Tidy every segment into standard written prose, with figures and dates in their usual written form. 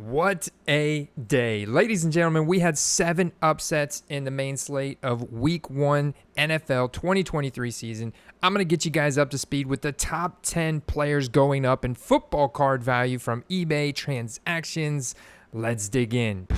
What a day. Ladies and gentlemen, we had 7 upsets in the main slate of Week 1 NFL 2023 season. I'm going to get you guys up to speed with the top 10 players going up in football card value from eBay transactions. Let's dig in.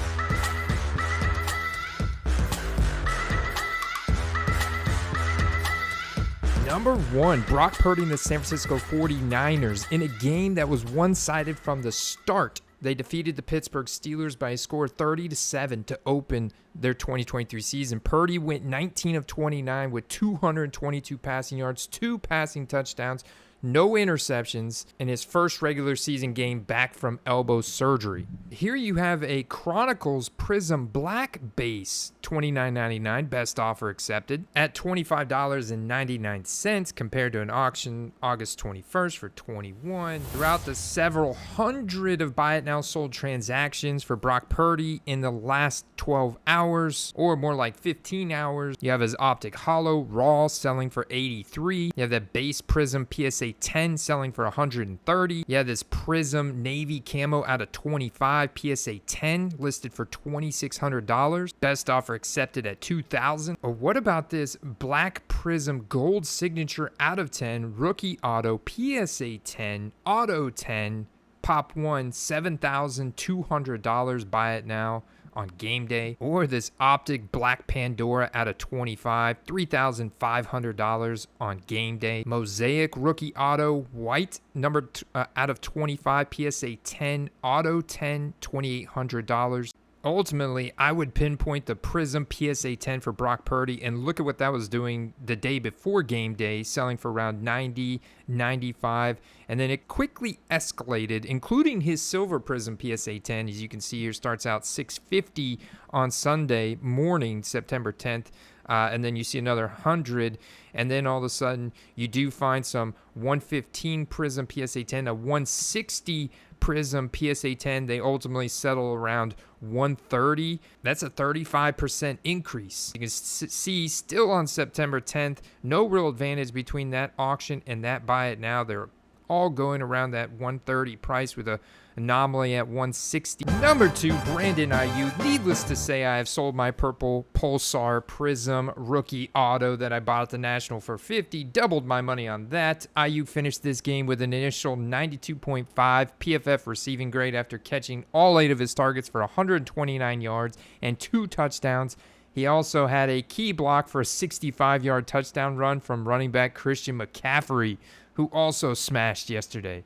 Number 1, Brock Purdy and the San Francisco 49ers in a game that was one-sided from the start. They defeated the Pittsburgh Steelers by a score of 30-7 to open their 2023 season. Purdy went 19 of 29 with 222 passing yards, 2 passing touchdowns, no interceptions in his first regular season game back from elbow surgery. Here you have a Chronicles Prism Black Base, $29.99, best offer accepted, at $25.99 compared to an auction August 21st for $21. Throughout the several hundred of buy it now sold transactions for Brock Purdy in the last 12 hours, or more like 15 hours, you have his Optic Hollow Raw selling for $83. You have that base Prism PSA 10 selling for $130. You have this Prism Navy Camo out of 25 PSA 10 listed for $2,600. Best offer accepted at $2,000. Or what about this Black Prism Gold Signature out of 10 Rookie Auto PSA 10 Auto 10 Pop 1 $7,200. Buy it now on game day. Or this Optic Black Pandora out of 25, $3,500 on game day. Mosaic Rookie Auto White number out of 25 PSA 10 Auto 10, $2,800. Ultimately, I would pinpoint the Prism PSA 10 for Brock Purdy, and look at what that was doing the day before game day, selling for around $90, $95, and then it quickly escalated, including his Silver Prism PSA 10. As you can see here, starts out $650 on Sunday morning, September 10th, and then you see another 100, and then all of a sudden you do find some 115 Prism PSA 10, a 160 Prism PSA 10. They ultimately settle around 130. That's a 35% increase. You can see still on September 10th, no real advantage between that auction and that buy it now. They're all going around that 130 price with a anomaly at 160. Number 2, Brandon Aiyuk. Needless to say, I have sold my purple Pulsar Prism Rookie Auto that I bought at the National for $50. Doubled my money on that. Aiyuk finished this game with an initial 92.5 PFF receiving grade after catching all 8 of his targets for 129 yards and 2 touchdowns. He also had a key block for a 65-yard touchdown run from running back Christian McCaffrey, who also smashed yesterday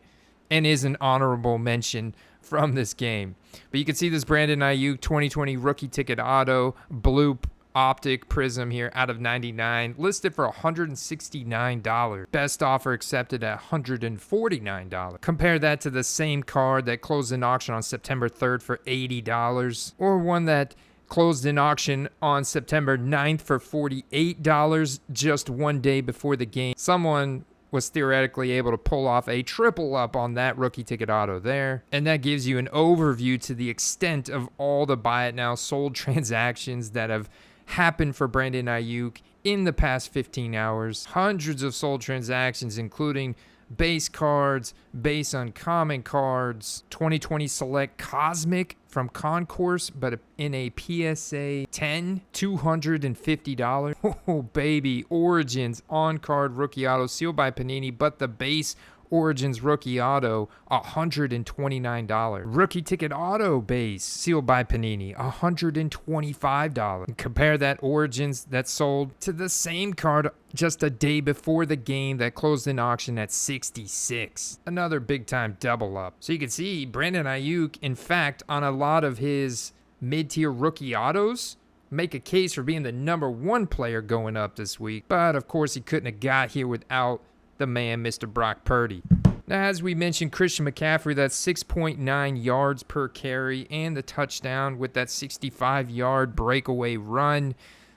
and is an honorable mention from this game. But you can see this Brandon Aiyuk 2020 rookie ticket auto, blue Optic Prism here out of 99, listed for $169. Best offer accepted at $149. Compare that to the same card that closed in auction on September 3rd for $80, or one that closed in auction on September 9th for $48 just one day before the game. Someone was theoretically able to pull off a triple up on that rookie ticket auto there. And that gives you an overview to the extent of all the buy it now sold transactions that have happened for Brandon Aiyuk in the past 15 hours. Hundreds of sold transactions, including base cards, base uncommon cards, 2020 select Cosmic from Concourse, but in a PSA 10, $250. Oh, baby. Origins on-card rookie auto sealed by Panini, but the base Origins rookie auto, $129. Rookie ticket auto base sealed by Panini, $125. Compare that Origins that sold to the same card just a day before the game that closed in auction at $66. Another big time double up. So you can see Brandon Aiyuk, in fact, on a lot of his mid-tier rookie autos, make a case for being the number 1 player going up this week. But of course he couldn't have got here without the man, Mr. Brock Purdy. Now, as we mentioned, Christian McCaffrey, that's 6.9 yards per carry and the touchdown with that 65-yard breakaway run.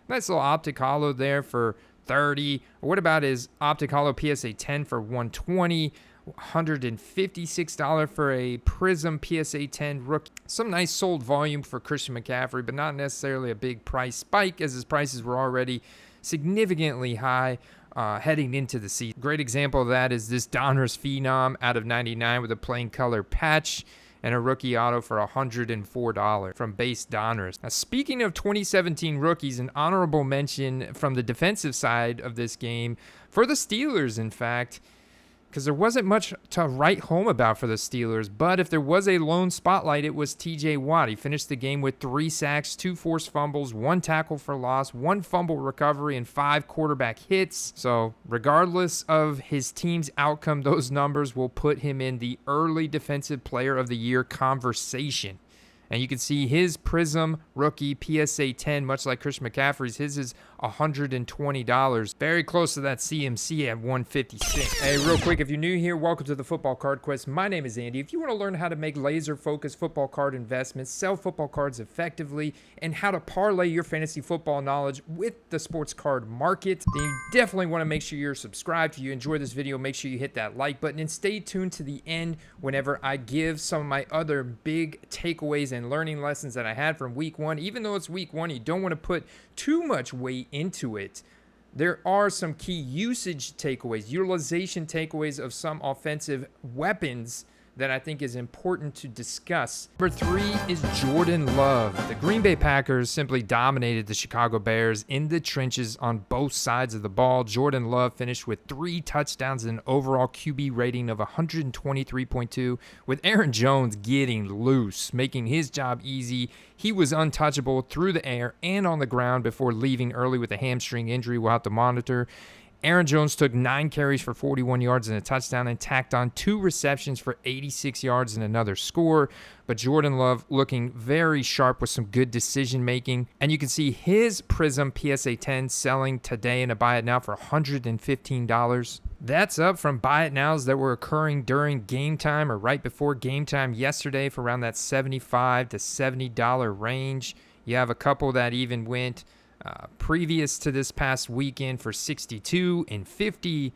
Nice little Optic Hollow there for $30. What about his Optic Hollow PSA 10 for $120? $156 for a Prism PSA 10 rookie. Some nice sold volume for Christian McCaffrey, but not necessarily a big price spike, as his prices were already significantly high heading into the season. Great example of that is this Donruss Phenom out of 99 with a plain color patch. and a rookie auto for $104 from Base Donruss. Now, speaking of 2017 rookies, an honorable mention from the defensive side of this game for the Steelers, in fact, because there wasn't much to write home about for the Steelers, but if there was a lone spotlight, it was TJ Watt. He finished the game with 3 sacks, 2 forced fumbles, 1 tackle for loss, 1 fumble recovery, and 5 quarterback hits. So regardless of his team's outcome, those numbers will put him in the early Defensive Player of the Year conversation. And you can see his Prism rookie PSA 10, much like Christian McCaffrey's. His is $120. Very close to that CMC at $156. Hey, real quick, if you're new here, welcome to the Football Card Quest. My name is Andy. If you want to learn how to make laser-focused football card investments, sell football cards effectively, and how to parlay your fantasy football knowledge with the sports card market, then you definitely want to make sure you're subscribed. If you enjoy this video, make sure you hit that like button and stay tuned to the end whenever I give some of my other big takeaways and learning lessons that I had from week 1. Even though it's week 1, you don't want to put too much weight into it. There are some key usage takeaways, utilization takeaways of some offensive weapons that I think is important to discuss. Number 3 is Jordan Love. The Green Bay Packers simply dominated the Chicago Bears in the trenches on both sides of the ball. Jordan Love finished with 3 touchdowns and an overall QB rating of 123.2, with Aaron Jones getting loose, making his job easy. He was untouchable through the air and on the ground before leaving early with a hamstring injury. We'll have to monitor. Aaron Jones took 9 carries for 41 yards and a touchdown and tacked on 2 receptions for 86 yards and another score. But Jordan Love looking very sharp with some good decision making. And you can see his Prism PSA 10 selling today in a buy it now for $115. That's up from buy it nows that were occurring during game time or right before game time yesterday for around that $75 to $70 range. You have a couple that even went previous to this past weekend for 62 and 50.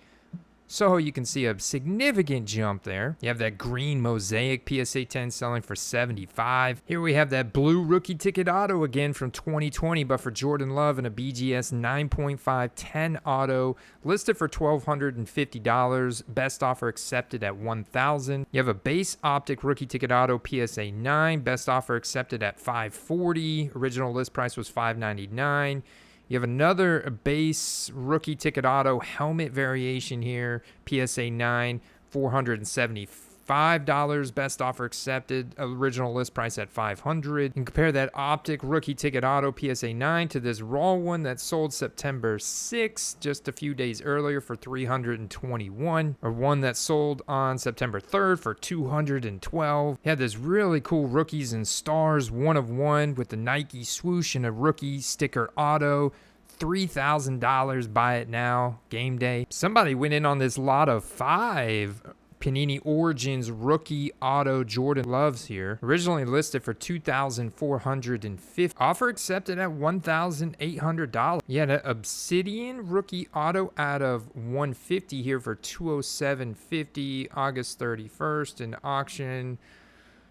So you can see a significant jump there. You have that green mosaic PSA 10 selling for 75. Here we have that blue rookie ticket auto again from 2020, but for Jordan Love and a BGS 9.5 10 auto listed for $1,250. Best offer accepted at $1,000. You have a base optic rookie ticket auto PSA 9. Best offer accepted at $540. Original list price was $599. You have another base rookie ticket auto helmet variation here, PSA 9, $475. Best offer accepted. Original list price at $500. And compare that optic rookie ticket auto PSA 9 to this raw one that sold September 6th, just a few days earlier for $321, or one that sold on September 3rd for $212. You had this really cool rookies and stars 1 of 1 with the Nike swoosh and a rookie sticker auto. $3,000. Buy it now. Game day. Somebody went in on this lot of 5 Panini Origins rookie auto Jordan Loves here. Originally listed for $2,450. Offer accepted at $1,800. You had an Obsidian rookie auto out of $150 here for $207.50. August 31st. An auction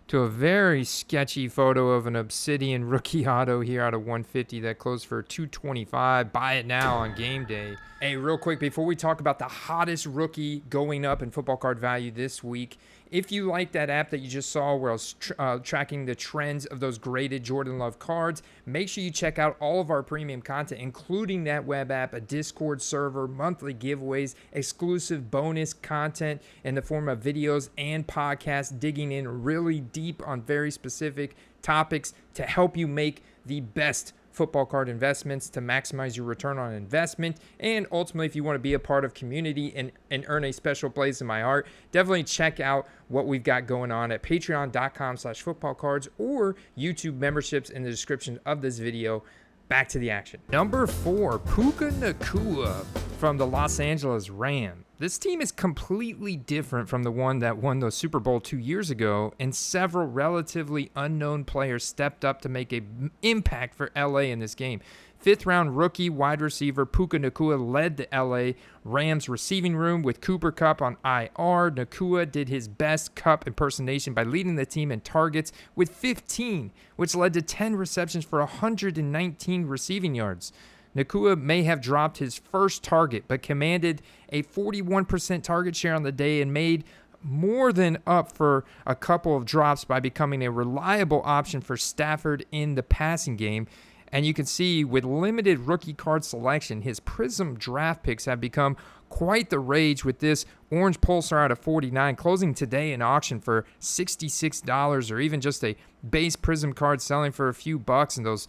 to a very sketchy photo of an Obsidian rookie auto here out of $150 that closed for $225. Buy it now on game day. Hey, real quick, before we talk about the hottest rookie going up in football card value this week, if you like that app that you just saw where I was tracking the trends of those graded Jordan Love cards, make sure you check out all of our premium content, including that web app, a Discord server, monthly giveaways, exclusive bonus content in the form of videos and podcasts, digging in really deep on very specific topics to help you make the best football card investments to maximize your return on investment. And ultimately, if you want to be a part of community and earn a special place in my heart, definitely check out what we've got going on at patreon.com/footballcards or YouTube memberships in the description of this video. Back to the action. Number 4, Puka Nakua from the Los Angeles Rams. This team is completely different from the one that won the Super Bowl 2 years ago, and several relatively unknown players stepped up to make an impact for LA in this game. 5th-round rookie wide receiver Puka Nakua led the LA Rams receiving room with Cooper Kupp on IR. Nakua did his best Kupp impersonation by leading the team in targets with 15, which led to 10 receptions for 119 receiving yards. Nakua may have dropped his first target, but commanded a 41% target share on the day and made more than up for a couple of drops by becoming a reliable option for Stafford in the passing game. And you can see with limited rookie card selection, his Prism draft picks have become quite the rage, with this orange pulsar out of 49 closing today in auction for $66, or even just a base Prism card selling for a few bucks, and those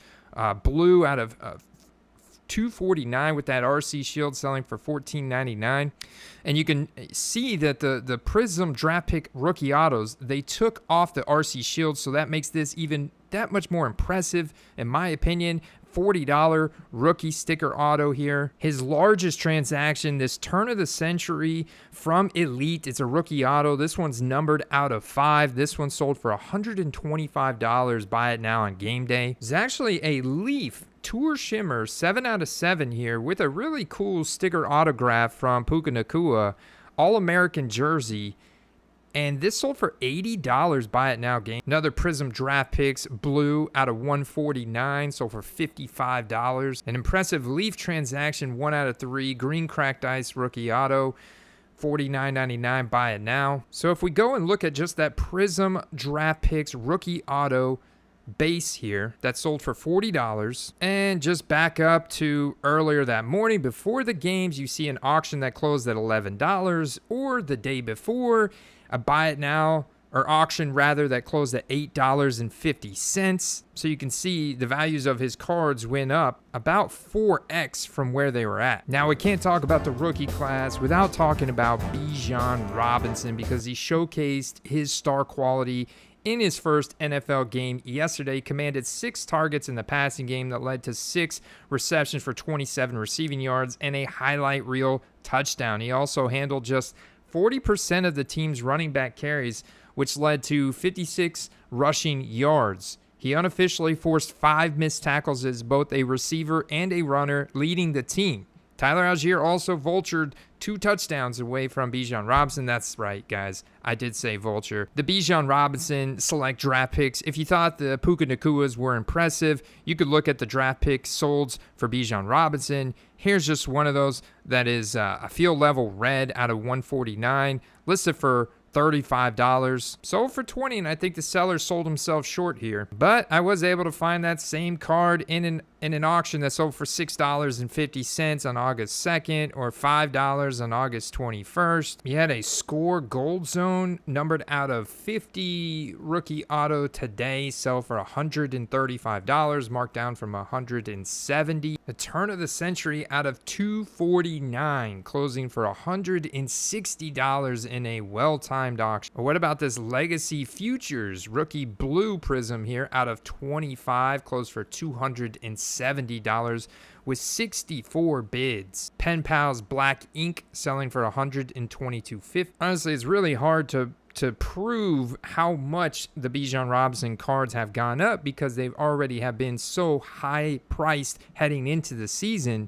blue out of $249 with that RC shield selling for $14.99. And you can see that the Prism draft pick rookie autos, they took off the RC shield, so that makes this even that much more impressive in my opinion. $40 rookie sticker auto here. His largest transaction this turn of the century from Elite. It's a rookie auto. This one's numbered out of 5. This one sold for $125. Buy it now on game day. It's actually a Leaf Tour Shimmer 7 out of 7 here with a really cool sticker autograph from Puka Nakua, All-American jersey. And this sold for $80. Buy it now, game. Another Prism draft picks, blue out of 149, sold for $55. An impressive Leaf transaction, 1 out of 3. Green cracked ice rookie auto, $49.99. Buy it now. So if we go and look at just that Prism draft picks rookie auto base here, that sold for $40. And just back up to earlier that morning before the games, you see an auction that closed at $11, or the day before, a buy it now, or auction rather, that closed at $8.50. So you can see the values of his cards went up about 4x from where they were at. Now we can't talk about the rookie class without talking about Bijan Robinson, because he showcased his star quality in his first NFL game yesterday. Commanded 6 targets in the passing game that led to 6 receptions for 27 receiving yards and a highlight reel touchdown. He also handled just 40% of the team's running back carries, which led to 56 rushing yards. He unofficially forced 5 missed tackles as both a receiver and a runner, leading the team. Tyler Algier also vultured 2 touchdowns away from Bijan Robinson. That's right, guys. I did say vulture. The Bijan Robinson select draft picks. If you thought the Puka Nakuas were impressive, you could look at the draft pick solds for Bijan Robinson. Here's just one of those that is a field level red out of 149, listed for $35, sold for $20, and I think the seller sold himself short here. But I was able to find that same card in an auction that sold for $6.50 on August 2nd, or $5 on August 21st. You had a Score Gold Zone numbered out of 50 rookie auto today, sell for $135, marked down from $170. The turn of the century out of 249, closing for $160 in a well-timed auction. Or what about this Legacy Futures rookie blue Prism here out of 25, closed for $270 with 64 bids. Pen Pals Black Ink selling for $122.50. Honestly, it's really hard to prove how much the Bijan Robinson cards have gone up, because they've already have been so high priced heading into the season.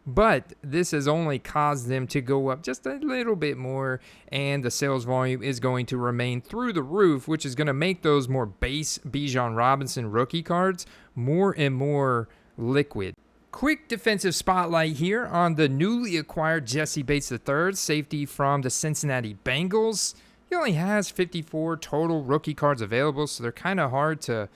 But this has only caused them to go up just a little bit more, and the sales volume is going to remain through the roof, which is going to make those more base Bijan Robinson rookie cards more and more liquid. Quick defensive spotlight here on the newly acquired Jesse Bates III, safety from the Cincinnati Bengals. He only has 54 total rookie cards available, so they're kind of hard to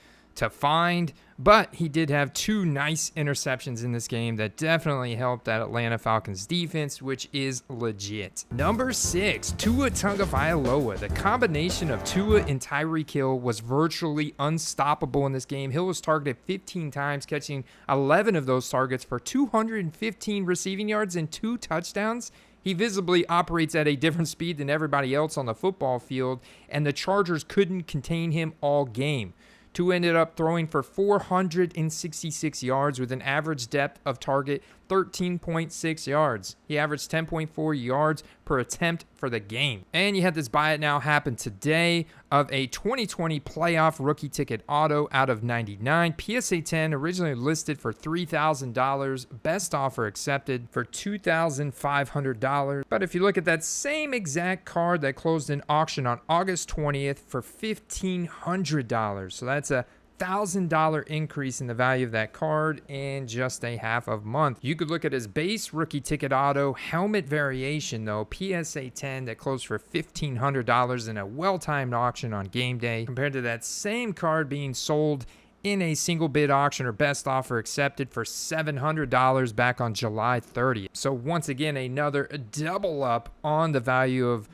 find, but he did have 2 nice interceptions in this game that definitely helped that Atlanta Falcons defense, which is legit. Number 6, Tua Tagovailoa. The combination of Tua and Tyreek Hill was virtually unstoppable in this game. Hill was targeted 15 times, catching 11 of those targets for 215 receiving yards and 2 touchdowns. He visibly operates at a different speed than everybody else on the football field, and the Chargers couldn't contain him all game. Tua ended up throwing for 466 yards with an average depth of target 13.6 yards. He averaged 10.4 yards per attempt for the game. And you had this buy it now happen today of a 2020 playoff rookie ticket auto out of 99. PSA 10 originally listed for $3,000. Best offer accepted for $2,500. But if you look at that same exact card that closed in auction on August 20th for $1,500. So that's a $1,000 increase in the value of that card in just a half of month. You could look at his base rookie ticket auto helmet variation though, PSA 10, that closed for $1,500 in a well-timed auction on game day, compared to that same card being sold in a single bid auction or best offer accepted for $700 back on July 30th. So once again, another double up on the value of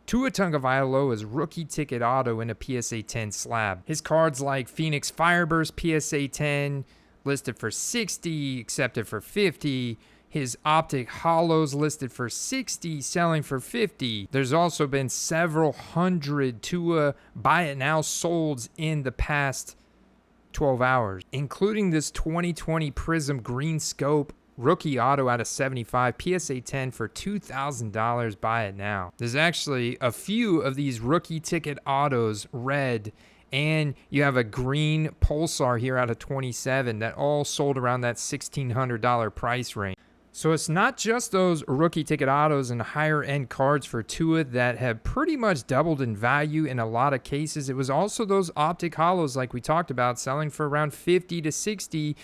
Tua Tagovailoa's rookie ticket auto in a PSA 10 slab. His cards like Phoenix Fireburst PSA 10 listed for $60, accepted for $50. His optic hollows listed for $60, selling for $50. There's also been several hundred Tua buy it now solds in the past 12 hours, including this 2020 Prism Green Scope rookie auto out of 75, PSA 10 for $2,000. Buy it now. There's actually a few of these rookie ticket autos, red, and you have a green Pulsar here out of 27 that all sold around that $1,600 price range. So it's not just those rookie ticket autos and higher end cards for Tua that have pretty much doubled in value in a lot of cases. It was also those optic hollows like we talked about, selling for around $50 to $60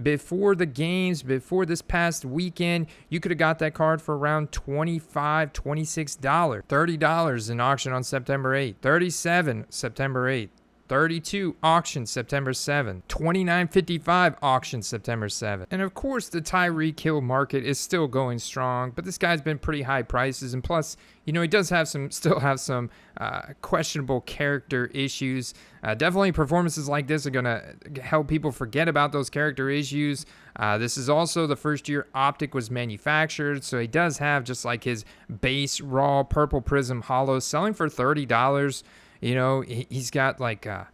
before the games, before this past weekend. You could have got that card for around $25, $26, $30 in auction on September 8th, $37 September 8th. $32 auction September 7th, $29.55 auction September 7th. And of course, the Tyreek Hill market is still going strong, but this guy's been pretty high prices. And plus, you know, he does have still have some questionable character issues. Definitely performances like this are going to help people forget about those character issues. This is also the first year optic was manufactured, so he does have just like his base raw purple prism hollow selling for $30. You know, he's got like a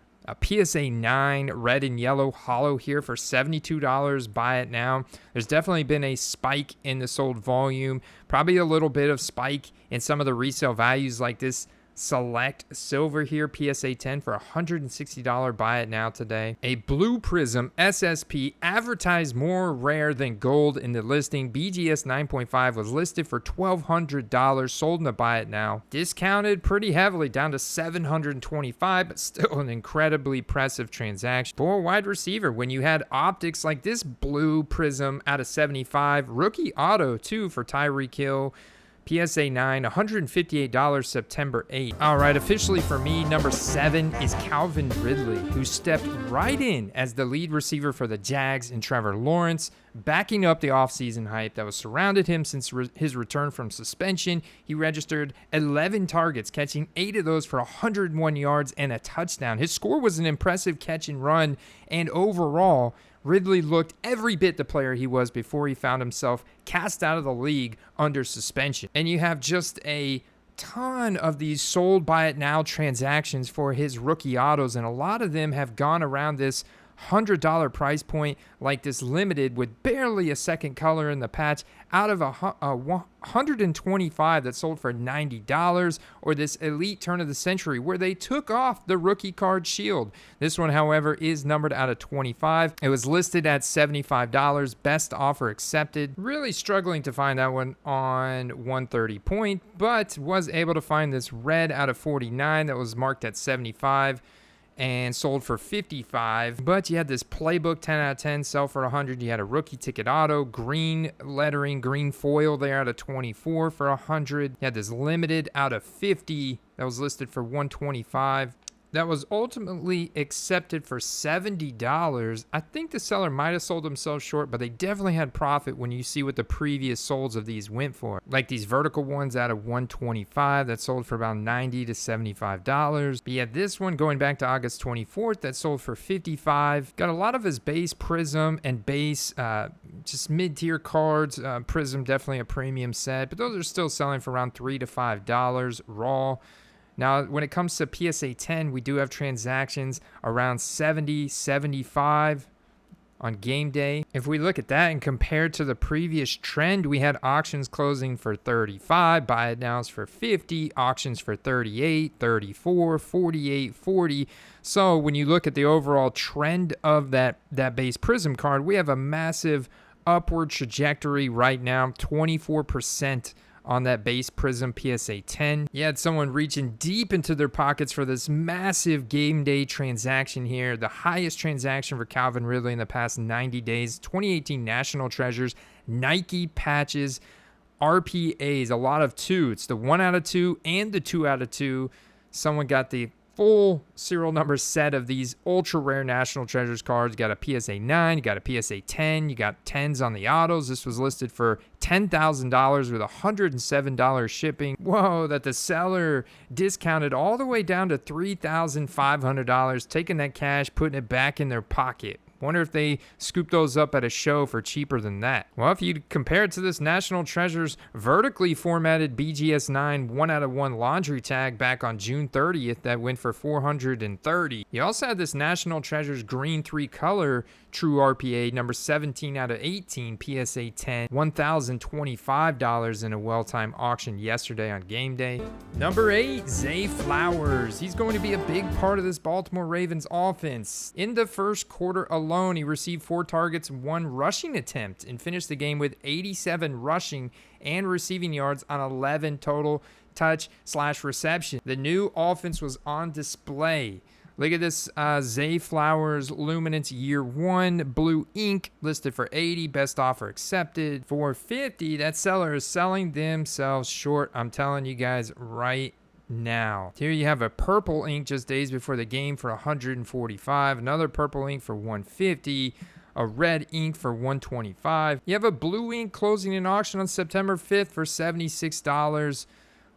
PSA 9 red and yellow hollow here for $72. Buy it now. There's definitely been a spike in the sold volume, probably a little bit of spike in some of the resale values like this select silver here, PSA 10 for $160. Buy it now today. A blue prism SSP advertised more rare than gold in the listing. BGS 9.5 was listed for $1,200, sold in the buy it now. Discounted pretty heavily down to $725, but still an incredibly impressive transaction for a wide receiver when you had optics like this blue prism out of 75, rookie auto too for Tyreek Hill. PSA 9, $158, September 8th. All right, officially for me, number 7 is Calvin Ridley, who stepped right in as the lead receiver for the Jags and Trevor Lawrence, backing up the offseason hype that was surrounded him since his return from suspension. He registered 11 targets, catching 8 of those for 101 yards and a touchdown. His score was an impressive catch and run, and overall, Ridley looked every bit the player he was before he found himself cast out of the league under suspension. And you have just a ton of these sold buy it now transactions for his rookie autos, and a lot of them have gone around this $100 price point, like this limited with barely a second color in the patch out of a 125 that sold for $90, or this elite turn of the century where they took off the rookie card shield. This one, however, is numbered out of 25. It was listed at $75, best offer accepted. Really struggling to find that one on 130 point, but was able to find this red out of 49 that was marked at 75 and sold for $55. But you had this playbook 10 out of 10 sell for $100. You had a rookie ticket auto, green lettering, green foil there out of 24 for $100. You had this limited out of 50 that was listed for $125. That was ultimately accepted for $70. I think the seller might have sold themselves short, but they definitely had profit when you see what the previous solds of these went for. Like these vertical ones out of 125 that sold for about $90 to $75. But yeah, this one going back to August 24th that sold for $55. Got a lot of his base Prism and base just mid-tier cards. Prism definitely a premium set, but those are still selling for around $3 to $5 raw. Now, when it comes to PSA 10, we do have transactions around 70, 75 on game day. If we look at that and compare to the previous trend, we had auctions closing for 35, buy it nows for 50, auctions for 38, 34, 48, 40. So when you look at the overall trend of that base Prism card, we have a massive upward trajectory right now, 24% on that base Prism PSA 10. You had someone reaching deep into their pockets for this massive game day transaction here. The highest transaction for Calvin Ridley in the past 90 days. 2018 National Treasures, Nike patches, RPAs, a lot of 2. It's the 1 out of 2 and the 2 out of 2. Someone got the full serial number set of these ultra rare National Treasures cards. You got a PSA 9, you got a PSA 10, you got 10s on the autos. This was listed for $10,000 with $107 shipping. Whoa, that the seller discounted all the way down to $3,500, taking that cash, putting it back in their pocket. Wonder if they scoop those up at a show for cheaper than that. Well, if you compare it to this National Treasures vertically formatted BGS 9 1 out of 1 laundry tag back on June 30th that went for $430. You also had this National Treasures green 3 color true RPA number 17 out of 18 PSA 10, $1,025 in a well-timed auction yesterday on game day. Number 8, Zay Flowers. He's going to be a big part of this Baltimore Ravens offense. In the first quarter alone, he received 4 targets, 1 rushing attempt, and finished the game with 87 rushing and receiving yards on 11 total touch/reception. The new offense was on display. Look at this Zay Flowers Luminance Year 1 blue ink listed for $80. Best offer accepted for $50. That seller is selling themselves short. I'm telling you guys right now. Here you have a purple ink just days before the game for $145. Another purple ink for $150. A red ink for $125. You have a blue ink closing in auction on September 5th for $76.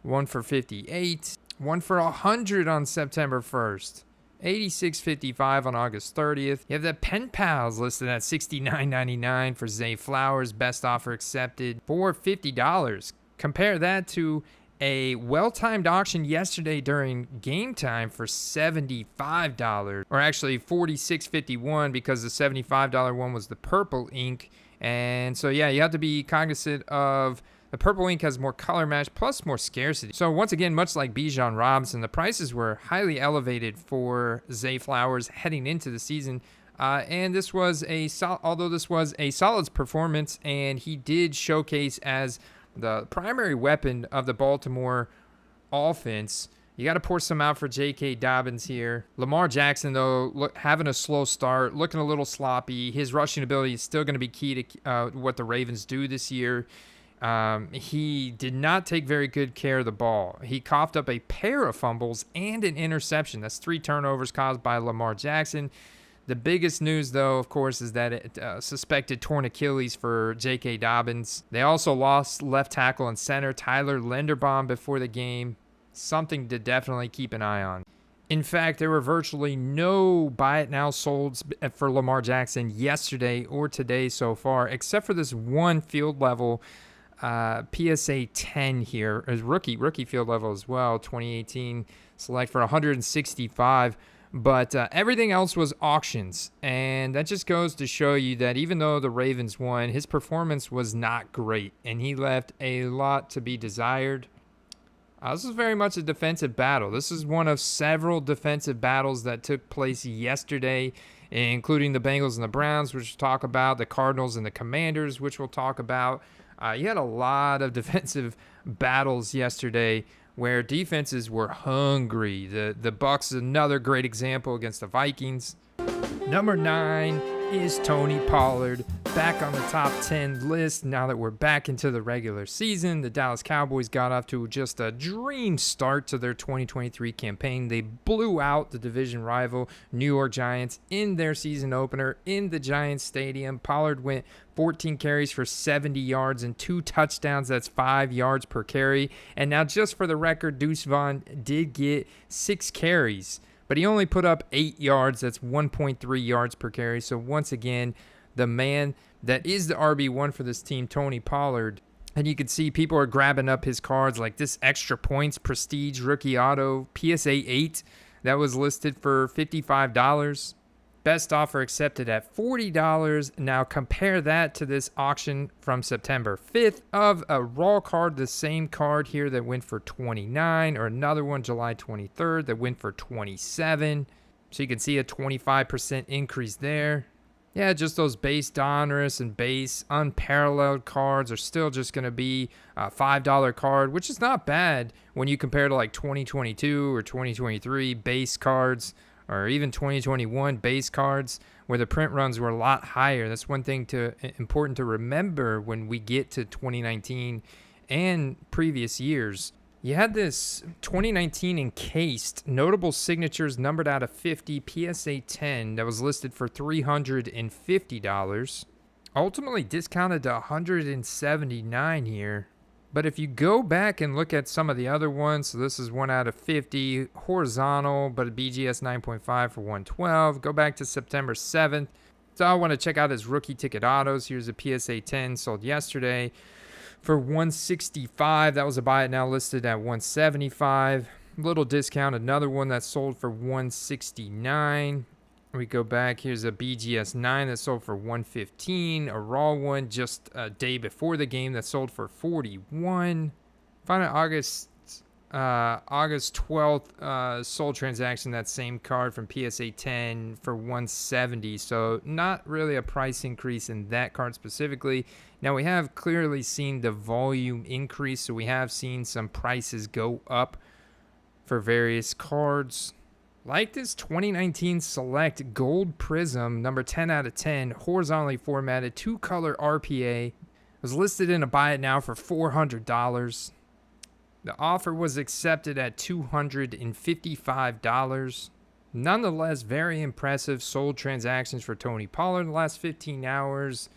One for $58. One for $100 on September 1st. $86.55 on August 30th. You have the Pen Pals listed at $69.99 for Zay Flowers. Best offer accepted for $50. Compare that to a well-timed auction yesterday during game time for $75, or actually $46.51 because the $75 one was the purple ink. And so yeah, you have to be cognizant of the purple ink has more color match plus more scarcity. So once again, much like Bijan Robinson, the prices were highly elevated for Zay Flowers heading into the season. And this was although this was a solid performance, and he did showcase as the primary weapon of the Baltimore offense. You got to pour some out for J.K. Dobbins here. Lamar Jackson, though, having a slow start, looking a little sloppy. His rushing ability is still going to be key to what the Ravens do this year. He did not take very good care of the ball. He coughed up a pair of fumbles and an interception. That's 3 turnovers caused by Lamar Jackson. The biggest news, though, of course, is that it suspected torn Achilles for J.K. Dobbins. They also lost left tackle and center Tyler Linderbaum before the game. Something to definitely keep an eye on. In fact, there were virtually no buy it now solds for Lamar Jackson yesterday or today so far, except for this one field level PSA 10 here, as rookie field level as well, 2018 select for 165. But everything else was auctions, and that just goes to show you that even though the Ravens won, his performance was not great, and he left a lot to be desired. This is very much a defensive battle. This is one of several defensive battles that took place yesterday, including the Bengals and the Browns, which we'll talk about, the Cardinals and the Commanders, which we'll talk about. You had a lot of defensive battles yesterday where defenses were hungry. The Bucs is another great example against the Vikings. Number 9 is Tony Pollard, back on the top 10 list now that we're back into the regular season. The Dallas Cowboys got off to just a dream start to their 2023 campaign. They blew out the division rival New York Giants in their season opener in the Giants Stadium. Pollard went 14 carries for 70 yards and 2 touchdowns. That's 5 yards per carry. And now, just for the record, Deuce Vaughn did get 6 carries, but he only put up 8 yards. That's 1.3 yards per carry. So once again, the man that is the RB1 for this team, Tony Pollard. And you can see people are grabbing up his cards like this extra points prestige rookie auto PSA 8 that was listed for $55. Best offer accepted at $40. Now compare that to this auction from September 5th of a raw card, the same card here that went for $29, or another one July 23rd that went for $27. So you can see a 25% increase there. Yeah, just those base Donruss and base unparalleled cards are still just going to be a $5 card, which is not bad when you compare to like 2022 or 2023 base cards, or even 2021 base cards where the print runs were a lot higher. That's one thing important to remember when we get to 2019 and previous years. You had this 2019 encased notable signatures numbered out of 50 PSA 10 that was listed for $350. Ultimately discounted to $179 here. But if you go back and look at some of the other ones, so this is 1 out of 50, horizontal, but a BGS 9.5 for $112. Go back to September 7th. So I want to check out his rookie ticket autos. Here's a PSA 10 sold yesterday for $165. That was a buy it now, listed at $175. Little discount. Another one that sold for $169. We go back. Here's a BGS 9 that sold for $115. A raw one just a day before the game that sold for $41. Find an August 12th sold transaction, that same card from PSA 10 for $170. So not really a price increase in that card specifically. Now we have clearly seen the volume increase, so we have seen some prices go up for various cards. Like this 2019 Select Gold Prism, number 10 out of 10, horizontally formatted, 2-color RPA. Was listed in a buy it now for $400. The offer was accepted at $255. Nonetheless, very impressive sold transactions for Tony Pollard in the last 15 hours,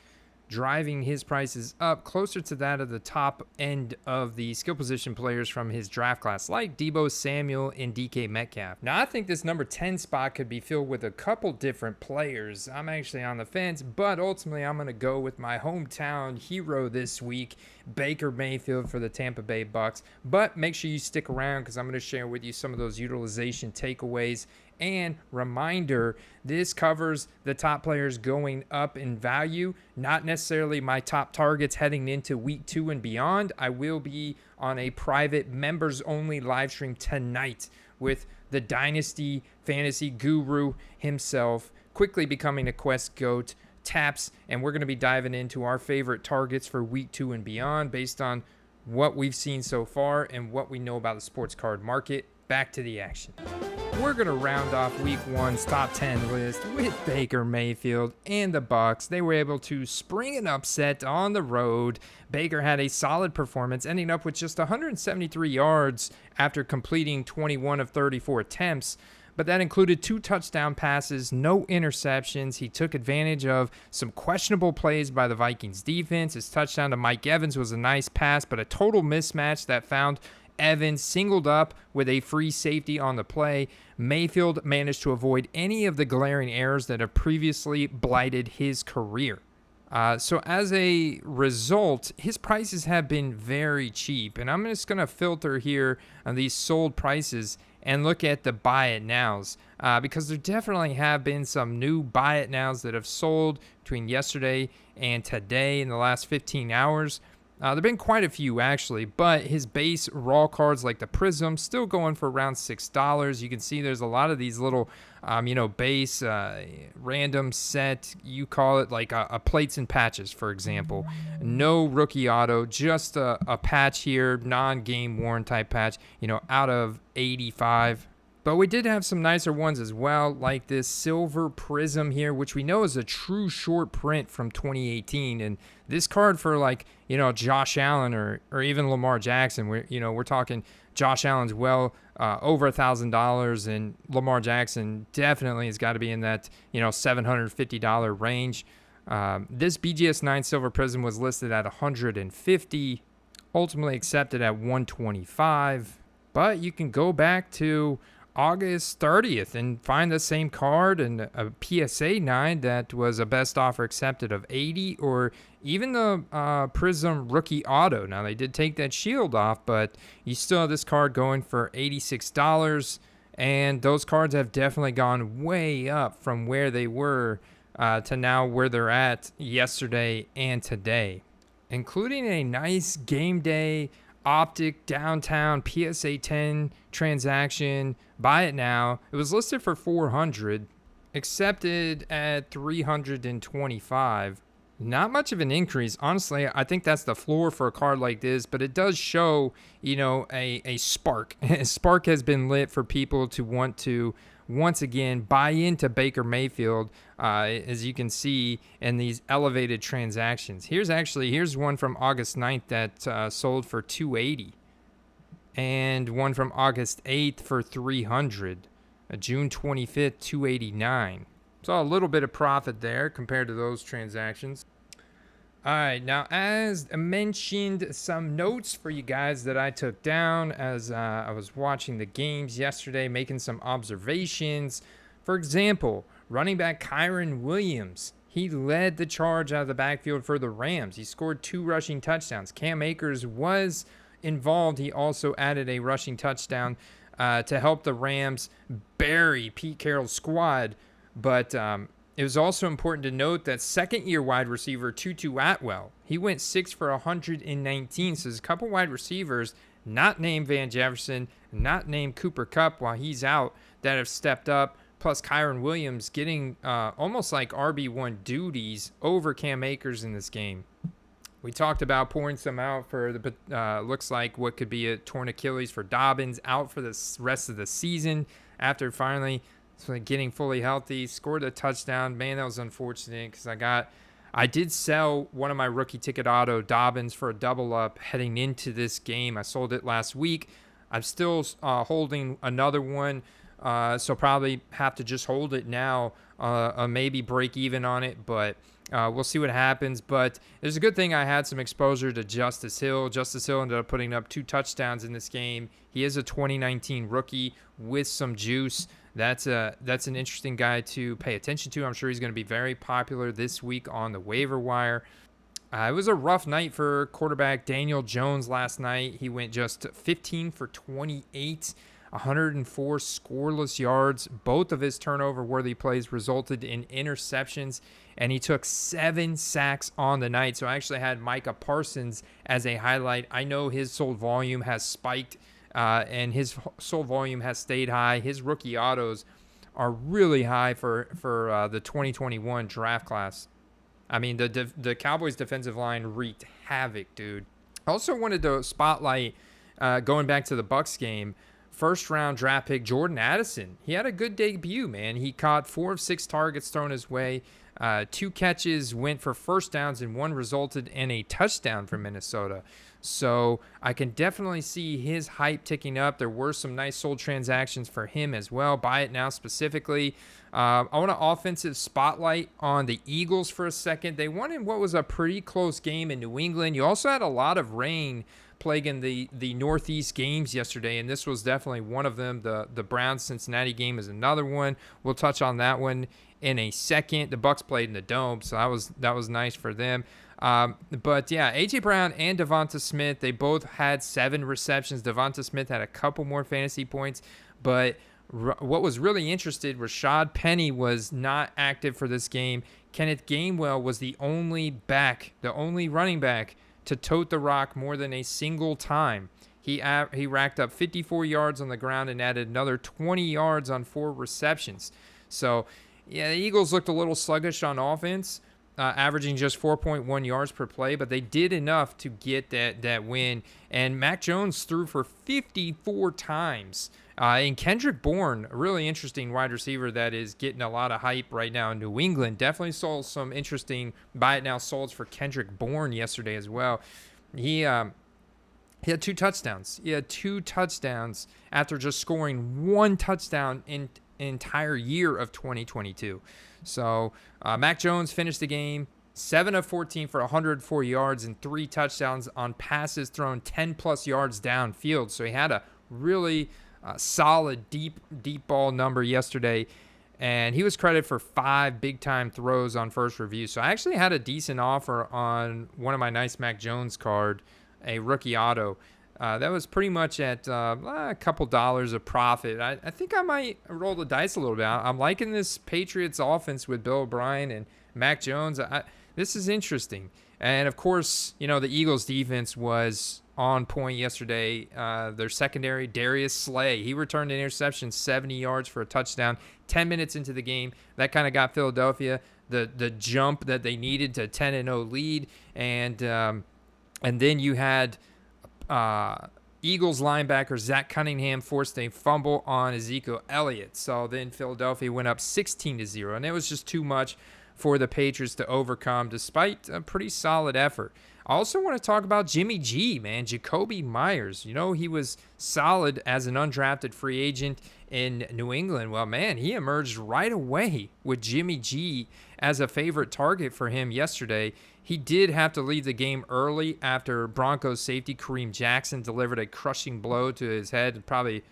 driving his prices up closer to that of the top end of the skill position players from his draft class, like Deebo Samuel and DK Metcalf. Now, I think this number 10 spot could be filled with a couple different players. I'm actually on the fence, but ultimately I'm going to go with my hometown hero this week, Baker Mayfield for the Tampa Bay Bucks. But make sure you stick around because I'm going to share with you some of those utilization takeaways. And reminder, this covers the top players going up in value, not necessarily my top targets heading into week 2 and beyond. I will be on a private members only live stream tonight with the Dynasty Fantasy Guru himself, quickly becoming a Quest GOAT, Taps, and we're going to be diving into our favorite targets for week 2 and beyond based on what we've seen so far and what we know about the sports card market. Back to the action. We're going to round off week 1's top 10 list with Baker Mayfield and the Bucks. They were able to spring an upset on the road. Baker had a solid performance, ending up with just 173 yards after completing 21 of 34 attempts. But that included 2 touchdown passes, no interceptions. He took advantage of some questionable plays by the Vikings defense. His touchdown to Mike Evans was a nice pass, but a total mismatch that found Evans singled up with a free safety on the play. Mayfield managed to avoid any of the glaring errors that have previously blighted his career. So as a result, his prices have been very cheap. And I'm just going to filter here on these sold prices and look at the buy it nows, because there definitely have been some new buy it nows that have sold between yesterday and today in the last 15 hours. There have been quite a few, actually, but his base raw cards like the Prism still going for around $6. You can see there's a lot of these little, base random set, you call it like a plates and patches, for example. No rookie auto, just a patch here, non-game worn type patch, out of 85. But we did have some nicer ones as well, like this Silver Prism here, which we know is a true short print from 2018. And this card for Josh Allen or even Lamar Jackson, we're talking Josh Allen's over $1,000, and Lamar Jackson definitely has got to be in that $750 range. This BGS 9 Silver Prism was listed at $150, ultimately accepted at $125. But you can go back to August 30th and find the same card and a PSA 9 that was a best offer accepted of $80, or even the Prism rookie auto. Now they did take that shield off, but you still have this card going for $86, and those cards have definitely gone way up from where they were to now where they're at yesterday and today, including a nice game day Optic downtown PSA 10 transaction. Buy it now. It was listed for $400, accepted at 325. Not much of an increase. Honestly, I think that's the floor for a card like this, but it does show, a spark. A spark has been lit for people to want to, once again, buy into Baker Mayfield, as you can see in these elevated transactions. Here's one from August 9th that sold for 280, and one from August 8th for 300. June 25th, 289. So a little bit of profit there compared to those transactions. All right, now as mentioned, some notes for you guys that I took down as I was watching the games yesterday, making some observations. For example, running back Kyren Williams. He led the charge out of the backfield for the Rams. He scored 2 rushing touchdowns. Cam Akers was involved. He also added a rushing touchdown to help the Rams bury Pete Carroll's squad. But it was also important to note that second-year wide receiver Tutu Atwell, he went 6 for 119. So there's a couple wide receivers, not named Van Jefferson, not named Cooper Kupp while he's out, that have stepped up. Plus Kyren Williams getting almost like RB1 duties over Cam Akers in this game. We talked about pouring some out for the looks like what could be a torn Achilles for Dobbins, out for the rest of the season after finally getting fully healthy. Scored a touchdown. Man, that was unfortunate because I did sell one of my rookie ticket auto Dobbins for a double up heading into this game. I sold it last week. I'm still holding another one, so probably have to just hold it now, maybe break even on it, but we'll see what happens. But there's a good thing I had some exposure to Justice Hill. Justice Hill ended up putting up 2 touchdowns in this game. He is a 2019 rookie with some juice. That's an interesting guy to pay attention to. I'm sure he's going to be very popular this week on the waiver wire. It was a rough night for quarterback Daniel Jones last night. He went just 15 for 28, 104 scoreless yards. Both of his turnover-worthy plays resulted in interceptions, and he took 7 sacks on the night. So I actually had Micah Parsons as a highlight. I know his sold volume has spiked, and his sold volume has stayed high. His rookie autos are really high for the 2021 draft class. I mean, the Cowboys' defensive line wreaked havoc, dude. I also wanted to spotlight, going back to the Bucs game, first-round draft pick Jordan Addison. He had a good debut, man. He caught 4 of 6 targets thrown his way. 2 catches went for first downs, and 1 resulted in a touchdown for Minnesota. So I can definitely see his hype ticking up. There were some nice sold transactions for him as well. Buy it now specifically. I want an offensive spotlight on the Eagles for a second. They won in what was a pretty close game in New England. You also had a lot of rain plaguing the Northeast games yesterday, and this was definitely one of them. The Browns-Cincinnati game is another one. We'll touch on that one in a second. The Bucs played in the Dome, so that was nice for them. But yeah, A.J. Brown and Devonta Smith, they both had 7 receptions. Devonta Smith had a couple more fantasy points, but what was really interesting, Rashad Penny was not active for this game. Kenneth Gainwell was the only running back to tote the rock more than a single time. He racked up 54 yards on the ground and added another 20 yards on 4 receptions. So, yeah, the Eagles looked a little sluggish on offense, averaging just 4.1 yards per play, but they did enough to get that win. And Mac Jones threw for 54 times. And Kendrick Bourne, a really interesting wide receiver that is getting a lot of hype right now in New England. Definitely saw some interesting buy it now solds for Kendrick Bourne yesterday as well. He had 2 touchdowns. He had 2 touchdowns after just scoring 1 touchdown in entire year of 2022. So Mac Jones finished the game 7 of 14 for 104 yards and 3 touchdowns on passes thrown 10 plus yards downfield. So he had a really solid deep ball number yesterday, and he was credited for 5 big time throws on first review. So I actually had a decent offer on one of my nice Mac Jones card, a rookie auto. That was pretty much at a couple dollars of profit. I think I might roll the dice a little bit. I'm liking this Patriots offense with Bill O'Brien and Mac Jones. This is interesting. And, of course, the Eagles defense was on point yesterday. Their secondary, Darius Slay, he returned an interception, 70 yards for a touchdown. 10 minutes into the game, that kind of got Philadelphia the jump that they needed to 10-0 lead, and then you had Eagles linebacker Zach Cunningham forced a fumble on Ezekiel Elliott. So then Philadelphia went up 16-0, and it was just too much for the Patriots to overcome despite a pretty solid effort. I also want to talk about Jimmy G, man. Jacoby Myers. You know, he was solid as an undrafted free agent in New England. Well, man, he emerged right away with Jimmy G as a favorite target for him yesterday. He did have to leave the game early after Broncos safety Kareem Jackson delivered a crushing blow to his head, probably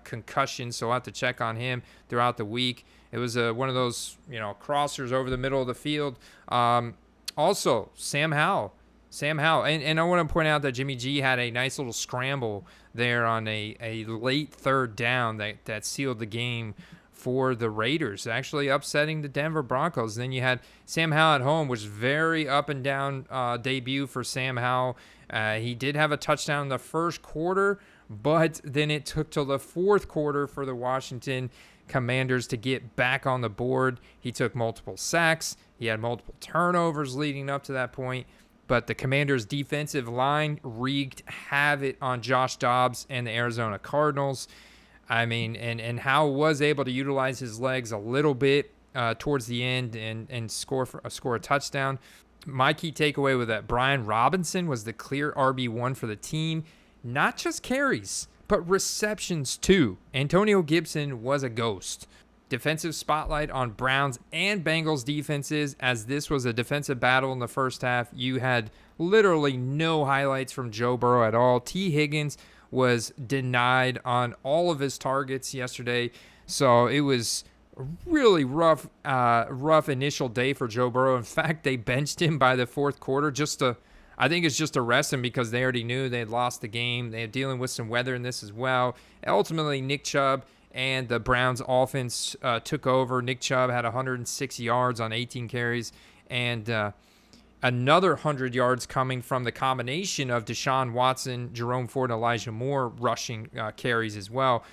concussion, so I'll have to check on him throughout the week. It was one of those, crossers over the middle of the field. Also, Sam Howell. And I want to point out that Jimmy G had a nice little scramble there on a late third down that sealed the game for the Raiders, actually upsetting the Denver Broncos. And then you had Sam Howell at home, which was very up and down debut for Sam Howell. He did have a touchdown in the first quarter, but then it took till the fourth quarter for the Washington Commanders to get back on the board. He took multiple sacks. He had multiple turnovers leading up to that point. But the Commanders' defensive line wreaked havoc on Josh Dobbs and the Arizona Cardinals. I mean, and Howell was able to utilize his legs a little bit towards the end and score a touchdown. My key takeaway was that Bijan Robinson was the clear RB1 for the team. Not just carries, but receptions too. Antonio Gibson was a ghost. Defensive spotlight on Browns and Bengals defenses, as this was a defensive battle in the first half. You had literally no highlights from Joe Burrow at all. T. Higgins was denied on all of his targets yesterday, so it was a really rough initial day for Joe Burrow. In fact, they benched him by the fourth quarter I think it's just to rest him because they already knew they had lost the game. They were dealing with some weather in this as well. Ultimately, Nick Chubb and the Browns offense took over. Nick Chubb had 106 yards on 18 carries, and another 100 yards coming from the combination of Deshaun Watson, Jerome Ford, and Elijah Moore rushing carries as well.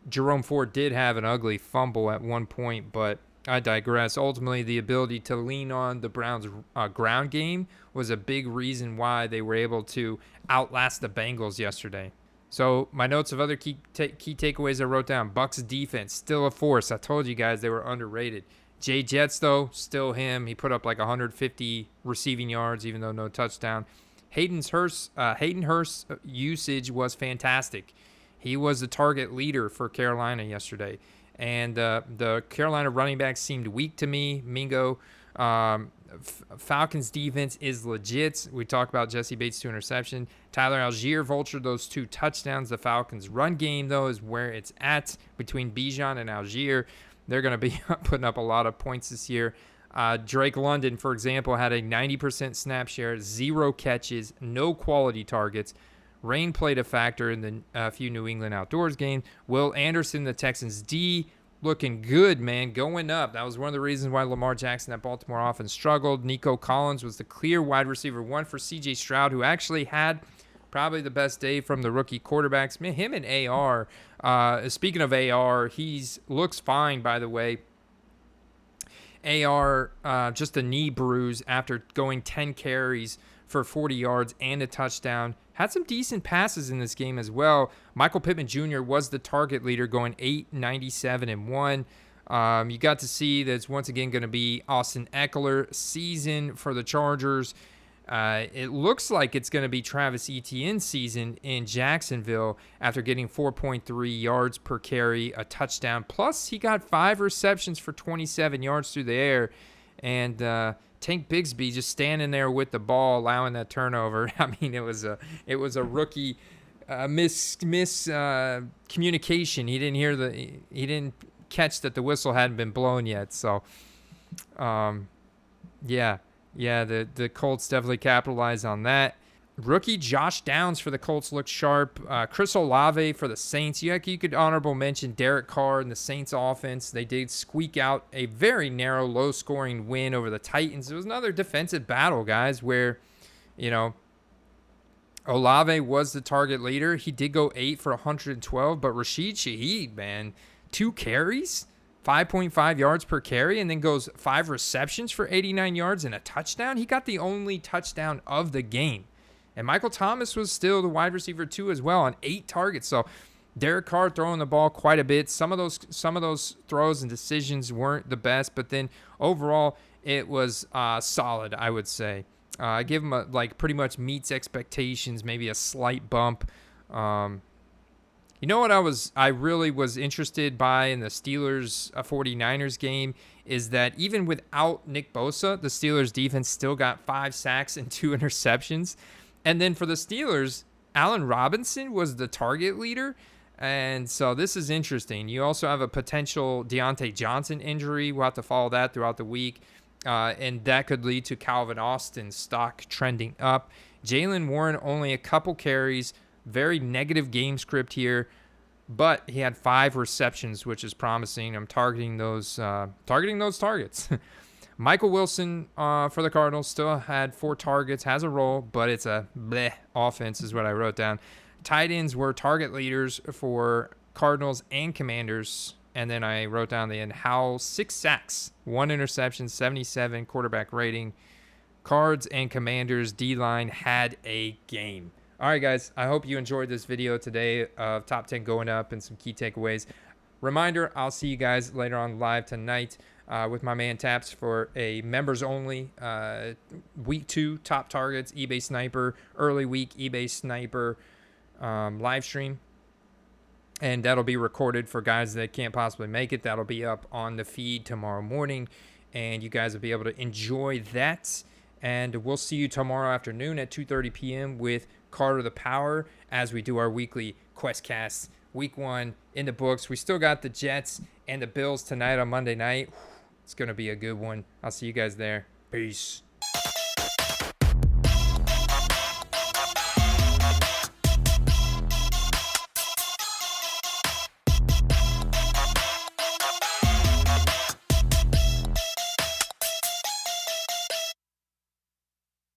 Jerome Ford did have an ugly fumble at one point, but I digress. Ultimately, the ability to lean on the Browns' ground game was a big reason why they were able to outlast the Bengals yesterday. So my notes of other key takeaways I wrote down. Bucks defense, still a force. I told you guys they were underrated. Jay Jets, though, still him. He put up like 150 receiving yards, even though no touchdown. Hayden Hurst's usage was fantastic. He was the target leader for Carolina yesterday. And the Carolina running backs seemed weak to me. Mingo. Falcons defense is legit. We talked about Jesse Bates' 2 interceptions. Tyler Algier vultured those 2 touchdowns. The Falcons run game, though, is where it's at between Bijan and Algier. They're going to be putting up a lot of points this year. Drake London, for example, had a 90% snap share, 0 catches, no quality targets. Rain played a factor in the few New England Outdoors games. Will Anderson, the Texans D, looking good, man, going up. That was one of the reasons why Lamar Jackson at Baltimore often struggled. Nico Collins was the clear wide receiver 1 for C.J. Stroud, who actually had probably the best day from the rookie quarterbacks. Man, him and AR, speaking of AR, looks fine, by the way. AR, just a knee bruise after going 10 carries for 40 yards and a touchdown. Had some decent passes in this game as well. Michael Pittman Jr. was the target leader, going 8, 97, and 1. You got to see that it's once again going to be Austin Eckler season for the Chargers. It looks like it's going to be Travis Etienne's season in Jacksonville after getting 4.3 yards per carry, a touchdown. Plus, he got 5 receptions for 27 yards through the air. And Tank Bigsby just standing there with the ball, allowing that turnover. I mean, it was a rookie communication. He didn't catch that the whistle hadn't been blown yet. So, the Colts definitely capitalized on that. Rookie Josh Downs for the Colts looked sharp. Chris Olave for the Saints. You could honorable mention Derek Carr and the Saints offense. They did squeak out a very narrow, low-scoring win over the Titans. It was another defensive battle, guys, where, Olave was the target leader. He did go 8 for 112, but Rashid Shaheed, man, 2 carries, 5.5 yards per carry, and then goes 5 receptions for 89 yards and a touchdown. He got the only touchdown of the game. And Michael Thomas was still the wide receiver 2 as well on 8 targets. So Derek Carr throwing the ball quite a bit. Some of those throws and decisions weren't the best, but then overall it was solid, I would say. I give him pretty much meets expectations, maybe a slight bump. You know what I really was interested by in the Steelers 49ers game is that even without Nick Bosa, the Steelers defense still got 5 sacks and 2 interceptions. And then for the Steelers, Allen Robinson was the target leader. And so this is interesting. You also have a potential Deontay Johnson injury. We'll have to follow that throughout the week. And that could lead to Calvin Austin's stock trending up. Jaylen Warren, only a couple carries. Very negative game script here. But he had 5 receptions, which is promising. I'm targeting those targets. Michael Wilson for the Cardinals still had 4 targets, has a role, but it's a bleh offense is what I wrote down. Tight ends were target leaders for Cardinals and Commanders. And then I wrote down the end. Howell, 6 sacks, 1 interception, 77 quarterback rating. Cards and Commanders D-line had a game. All right, guys. I hope you enjoyed this video today of top 10 going up and some key takeaways. Reminder, I'll see you guys later on live tonight with my man Taps for a members-only week 2 top targets, eBay Sniper, early week eBay Sniper live stream. And that'll be recorded for guys that can't possibly make it. That'll be up on the feed tomorrow morning. And you guys will be able to enjoy that. And we'll see you tomorrow afternoon at 2:30 p.m. with Carter the Power as we do our weekly QuestCast. Week 1 in the books. We still got the Jets and the Bills tonight on Monday night. It's going to be a good one. I'll see you guys there. Peace.